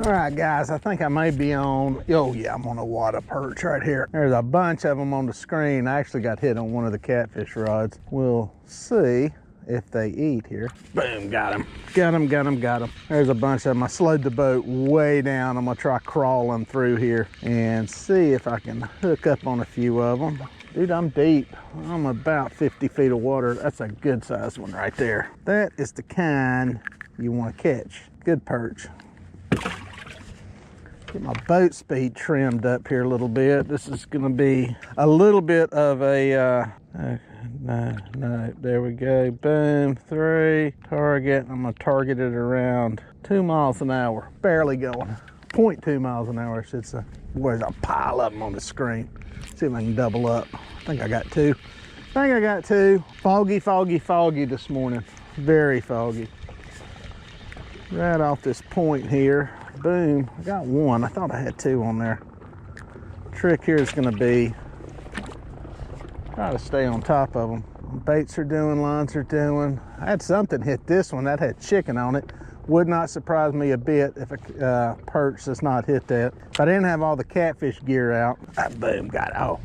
All right, guys, I think I may be on, oh yeah, I'm on a wad of perch right here. There's a bunch of them on the screen. I actually got hit on one of the catfish rods. We'll see if they eat here. Boom, got him. Got him, got him, got him. There's a bunch of them. I slowed the boat way down. I'm gonna try crawling through here and see if I can hook up on a few of them. Dude, I'm deep. I'm about 50 feet of water. That's a good sized one right there. That is the kind you want to catch. Good perch. Get my boat speed trimmed up here a little bit. This is gonna be a little bit of a, no, there we go. Boom, 3, target. I'm gonna target it around 2 miles an hour. Barely going. 0.2 miles an hour, I should say. Boy, there's a pile of them on the screen. See if I can double up. I think I got 2. Foggy, foggy, foggy this morning. Very foggy. Right off this point here. Boom, I got 1. I thought I had 2 on there. Trick here is gonna be try to stay on top of them. Baits are doing, lines are doing. I had something hit this one that had chicken on it. Would not surprise me a bit if a perch does not hit that. If I didn't have all the catfish gear out, boom, got it. Oh,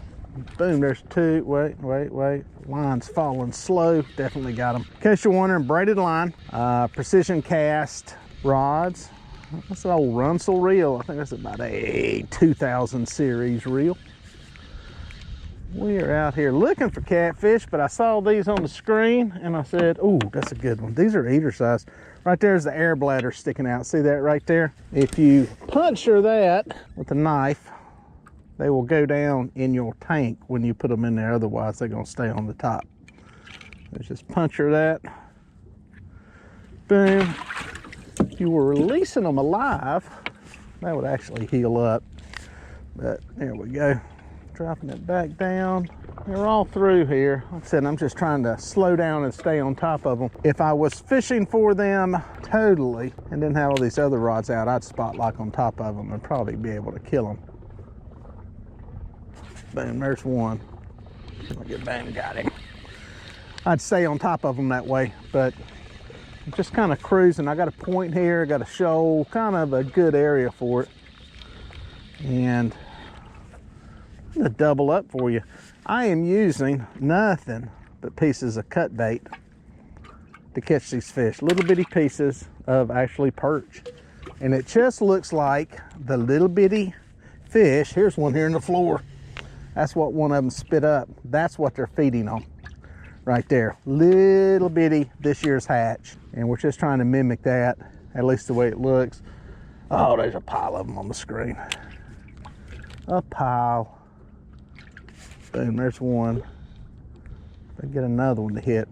boom, there's 2. Wait. Line's falling slow. Definitely got them. In case you're wondering, braided line, precision cast rods. That's an old Runsell reel. I think that's about a 2000 series reel. We are out here looking for catfish, but I saw these on the screen and I said, oh, that's a good one. These are eater size. Right there's the air bladder sticking out. See that right there? If you puncture that with a knife, they will go down in your tank when you put them in there. Otherwise, they're gonna stay on the top. Let's just puncture that. Boom. If you were releasing them alive, that would actually heal up. But there we go. Dropping it back down. They're all through here. Like I said, I'm just trying to slow down and stay on top of them. If I was fishing for them totally and didn't have all these other rods out, I'd spot lock on top of them and probably be able to kill them. Boom, there's 1. Look at boom, got him. I'd stay on top of them that way, but I'm just kind of cruising. I got a point here, got a shoal, kind of a good area for it. And I'm gonna double up for you. I am using nothing but pieces of cut bait to catch these fish. Little bitty pieces of actually perch. And it just looks like the little bitty fish. Here's one here in the floor. That's what one of them spit up. That's what they're feeding on right there. Little bitty this year's hatch. And we're just trying to mimic that, at least the way it looks. Oh, there's a pile of them on the screen. A pile. Boom, there's 1. If I get another one to hit,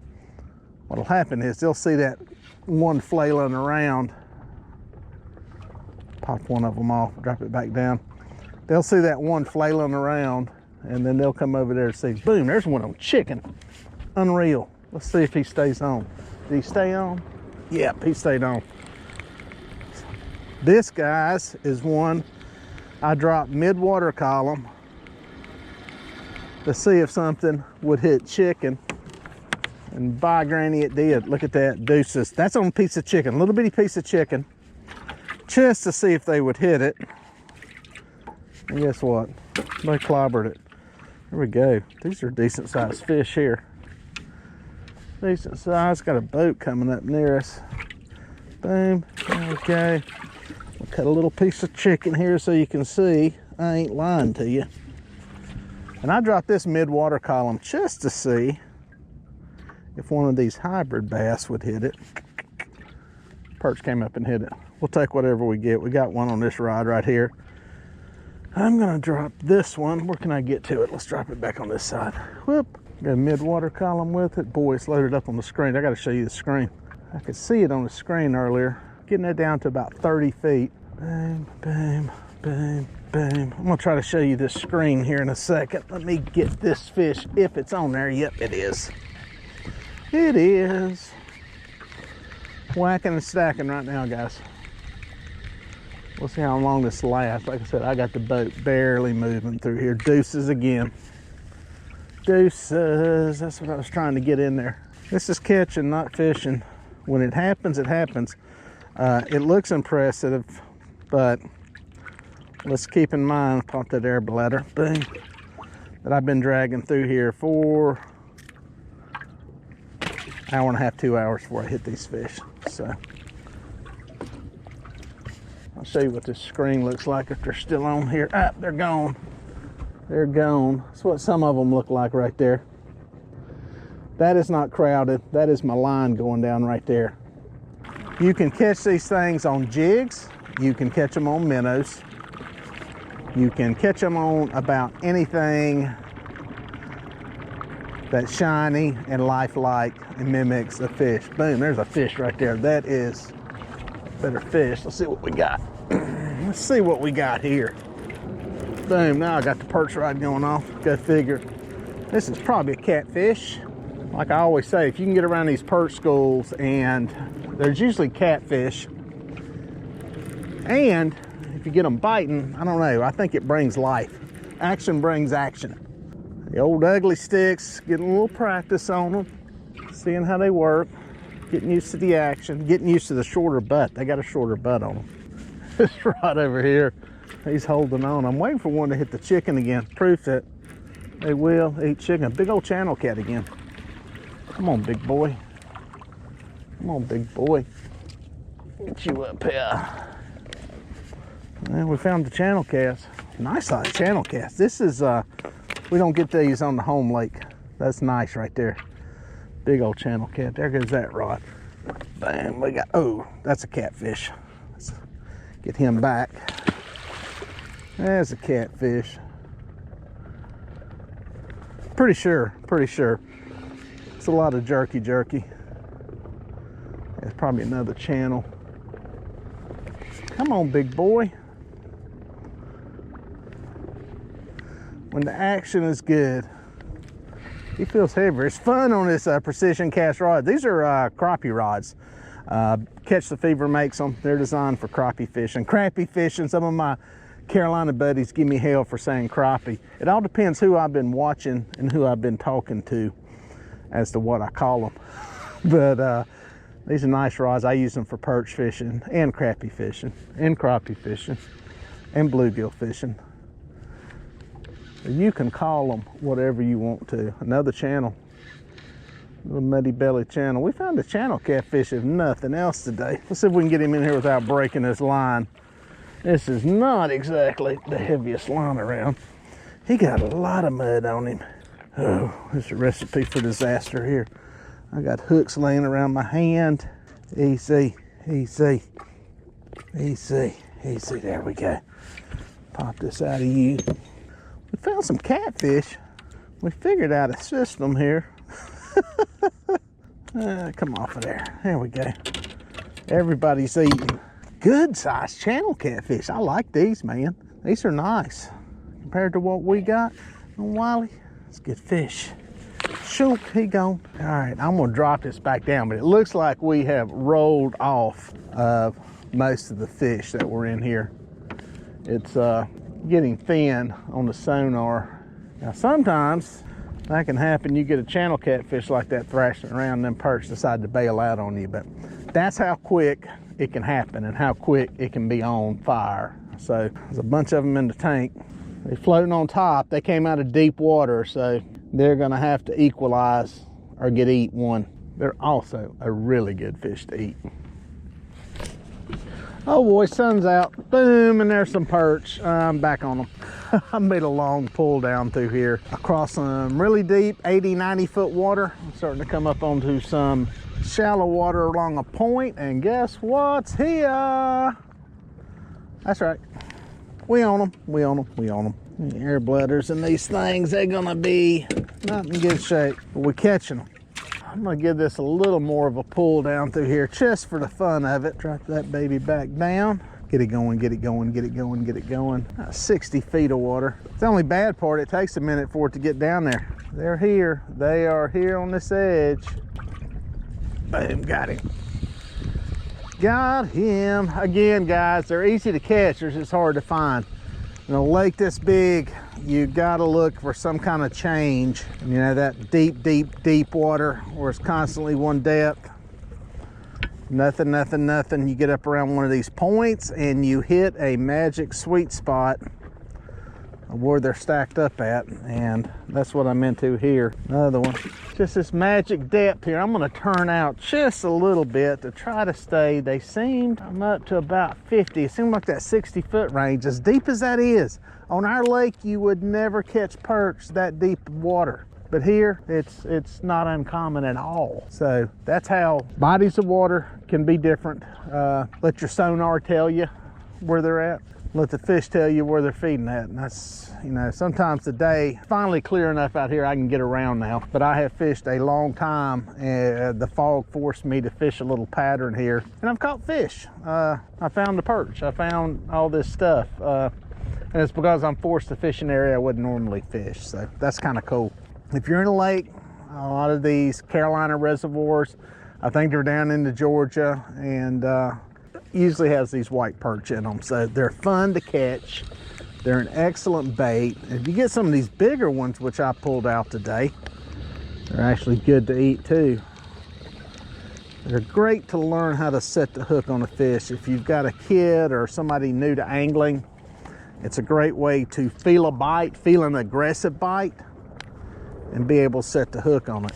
what'll happen is they'll see that one flailing around. Pop one of them off, drop it back down. They'll see that one flailing around, and then they'll come over there and see, boom, there's one of them, chicken. Unreal. Let's see if he stays on. Did he stay on? Yep, he stayed on. This, guys, is one I dropped mid-water column to see if something would hit chicken, and by granny it did. Look at that, deuces. That's on a piece of chicken, a little bitty piece of chicken, just to see if they would hit it. And guess what? They clobbered it. There we go. These are decent sized fish here. Decent size. Got a boat coming up near us. Boom. Okay. We'll cut a little piece of chicken here so you can see. I ain't lying to you. And I dropped this mid-water column just to see if one of these hybrid bass would hit it. Perch came up and hit it. We'll take whatever we get. We got one on this rod right here. I'm gonna drop this one. Where can I get to it? Let's drop it back on this side. Whoop. Got a mid-water column with it. Boy, it's loaded up on the screen. I gotta show you the screen. I could see it on the screen earlier. Getting it down to about 30 feet. Boom, boom, boom, boom. I'm gonna try to show you this screen here in a second. Let me get this fish, if it's on there. Yep, it is. It is. Whacking and stacking right now, guys. We'll see how long this lasts. Like I said, I got the boat barely moving through here. Deuces again. Deuces. That's what I was trying to get in there. This is catching, not fishing. When it happens, it happens. It looks impressive. but let's keep in mind, pop that air bladder, boom, that I've been dragging through here for hour and a half, 2 hours before I hit these fish. So I'll show you what this screen looks like if they're still on here. Ah, they're gone. They're gone. That's what some of them look like right there. That is not crowded. That is my line going down right there. You can catch these things on jigs. You can catch them on minnows. You can catch them on about anything that's shiny and lifelike and mimics a fish. Boom, there's a fish right there. That is a better fish. Let's see what we got. Let's see what we got here. Boom, now I got the perch rod going off. Go figure. This is probably a catfish. Like I always say, if you can get around these perch schools, and there's usually catfish, and if you get them biting, I don't know, I think it brings life. Action brings action. The old ugly sticks, getting a little practice on them, seeing how they work, getting used to the action, getting used to the shorter butt. They got a shorter butt on them. This rod over here, he's holding on. I'm waiting for one to hit the chicken again. Proof that they will eat chicken. Big old channel cat again. Come on, big boy. Come on, big boy. Get you up here. And we found the channel cats. Nice size channel cats. This is, we don't get these on the home lake. That's nice right there. Big old channel cat. There goes that rod. Bam, we got, oh, that's a catfish. Let's get him back. There's a catfish. Pretty sure. It's a lot of jerky. There's probably another channel. Come on, big boy. When the action is good, he feels heavier. It's fun on this precision cast rod. These are crappie rods. Catch the Fever makes them. They're designed for crappie fishing. Crappie fishing, some of my Carolina buddies give me hell for saying crappie. It all depends who I've been watching and who I've been talking to as to what I call them. But these are nice rods. I use them for perch fishing and crappie fishing and crappie fishing and bluegill fishing. You can call them whatever you want to. Another channel, little muddy belly channel. We found a channel catfish if nothing else today. Let's see if we can get him in here without breaking this line. This is not exactly the heaviest line around. He got a lot of mud on him. Oh, this is a recipe for disaster here. I got hooks laying around my hand. Easy. There we go. Pop this out of you. We found some catfish. We figured out a system here. Come off of there. There we go. Everybody's eating. Good sized channel catfish. I like these, man. These are nice compared to what we got on Wiley. It's good fish. Shoot, he gone. All right, I'm gonna drop this back down, but it looks like we have rolled off of most of the fish that were in here. It's getting thin on the sonar. Now sometimes that can happen. You get a channel catfish like that thrashing around, and then perch decide to bail out on you. But that's how quick it can happen and how quick it can be on fire. So there's a bunch of them in the tank. They're floating on top. They came out of deep water, so they're gonna have to equalize or get eat one. They're also a really good fish to eat. Oh boy, sun's out. Boom, and there's some perch. I'm back on them. I made a long pull down through here across some really deep 80, 90 foot water. I'm starting to come up onto some shallow water along a point, and guess what's here? That's right. We own them. The air bladders and these things, they're gonna be not in good shape, but we're catching them. I'm gonna give this a little more of a pull down through here just for the fun of it. Drop that baby back down. Get it going. 60 feet of water. The only bad part, it takes a minute for it to get down there. They're here. They are here on this edge. Boom, got him. Got him. Again, guys, they're easy to catch. They're just hard to find. In a lake this big, you gotta look for some kind of change. You know, that deep water where it's constantly one depth. Nothing, nothing, nothing. You get up around one of these points and you hit a magic sweet spot of where they're stacked up at, and that's what I'm into here. Another one. Just this magic depth here. I'm gonna turn out just a little bit to try to stay. They seemed, I'm up to about 50. It seemed like that 60-foot range, as deep as that is. On our lake, you would never catch perch that deep of water. But here, it's not uncommon at all. So that's how bodies of water can be different. Let your sonar tell you where they're at. Let the fish tell you where they're feeding at. And that's, you know, sometimes the day, finally clear enough out here I can get around now. But I have fished a long time, and the fog forced me to fish a little pattern here. And I've caught fish. I found the perch. I found all this stuff. And it's because I'm forced to fish an area I wouldn't normally fish. So that's kind of cool. If you're in a lake, a lot of these Carolina reservoirs, I think they're down into Georgia, and usually has these white perch in them. So they're fun to catch. They're an excellent bait. If you get some of these bigger ones, which I pulled out today, they're actually good to eat too. They're great to learn how to set the hook on a fish. If you've got a kid or somebody new to angling, it's a great way to feel a bite, feel an aggressive bite, and be able to set the hook on it.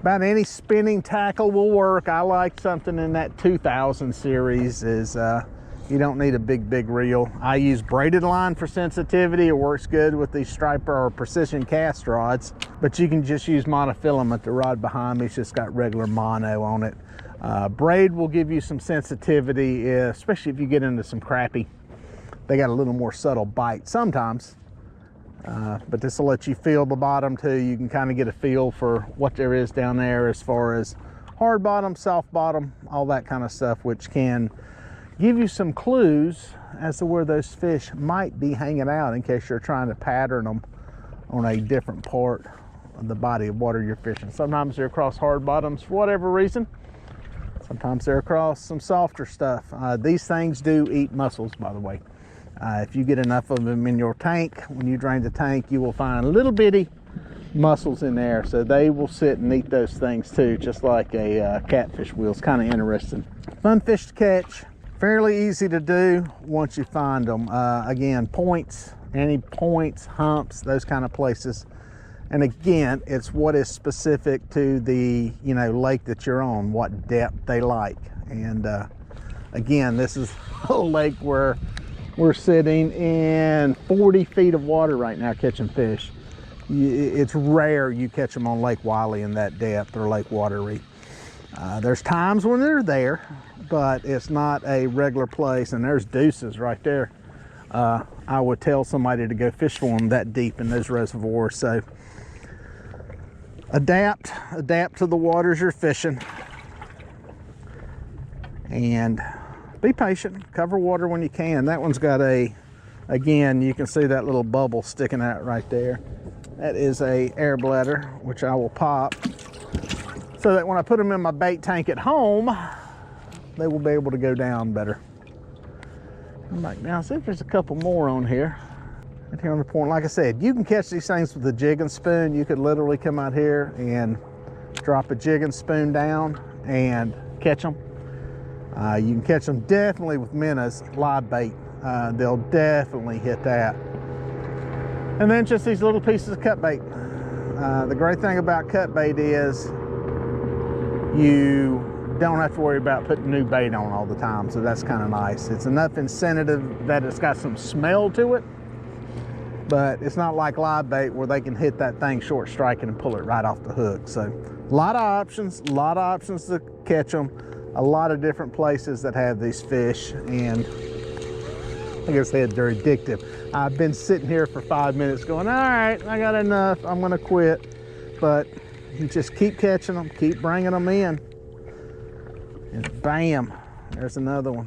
About any spinning tackle will work. I like something in that 2000 series. You don't need a big reel. I use braided line for sensitivity. It works good with these striper or precision cast rods, but you can just use monofilament. The rod behind me, it's just got regular mono on it. Braid will give you some sensitivity, especially if you get into some crappie. They got a little more subtle bite sometimes. But this will let you feel the bottom too. You can kind of get a feel for what there is down there as far as hard bottom, soft bottom, all that kind of stuff, which can give you some clues as to where those fish might be hanging out in case you're trying to pattern them on a different part of the body of water you're fishing. Sometimes they're across hard bottoms for whatever reason. Sometimes they're across some softer stuff. These things do eat mussels, by the way. If you get enough of them in your tank, when you drain the tank, you will find little bitty mussels in there. So they will sit and eat those things too, just like a catfish will. It's kind of interesting. Fun fish to catch, fairly easy to do once you find them. Again, points, any points, humps, those kind of places. And again, it's what is specific to the lake that you're on, what depth they like. And again, this is a lake where we're sitting in 40 feet of water right now catching fish. It's rare you catch them on Lake Wiley in that depth or Lake Wateree. There's times when they're there, but it's not a regular place. And there's deuces right there. I would tell somebody to go fish for them that deep in those reservoirs. So adapt to the waters you're fishing. And be patient, cover water when you can. That one's got again, you can see that little bubble sticking out right there. That is a air bladder, which I will pop so that when I put them in my bait tank at home, they will be able to go down better. Come back down, see if there's a couple more on here. Right here on the point, like I said, you can catch these things with a jig and spoon. You could literally come out here and drop a jig and spoon down and catch them. You can catch them definitely with minnows, live bait. They'll definitely hit that. And then just these little pieces of cut bait. The great thing about cut bait is you don't have to worry about putting new bait on all the time, so that's kind of nice. It's enough incentive that it's got some smell to it, but it's not like live bait where they can hit that thing short striking and pull it right off the hook. So a lot of options to catch them. A lot of different places that have these fish, and like I said, they're addictive. I've been sitting here for 5 minutes going, all right, I got enough, I'm gonna quit. But you just keep catching them, keep bringing them in, and bam, there's another one.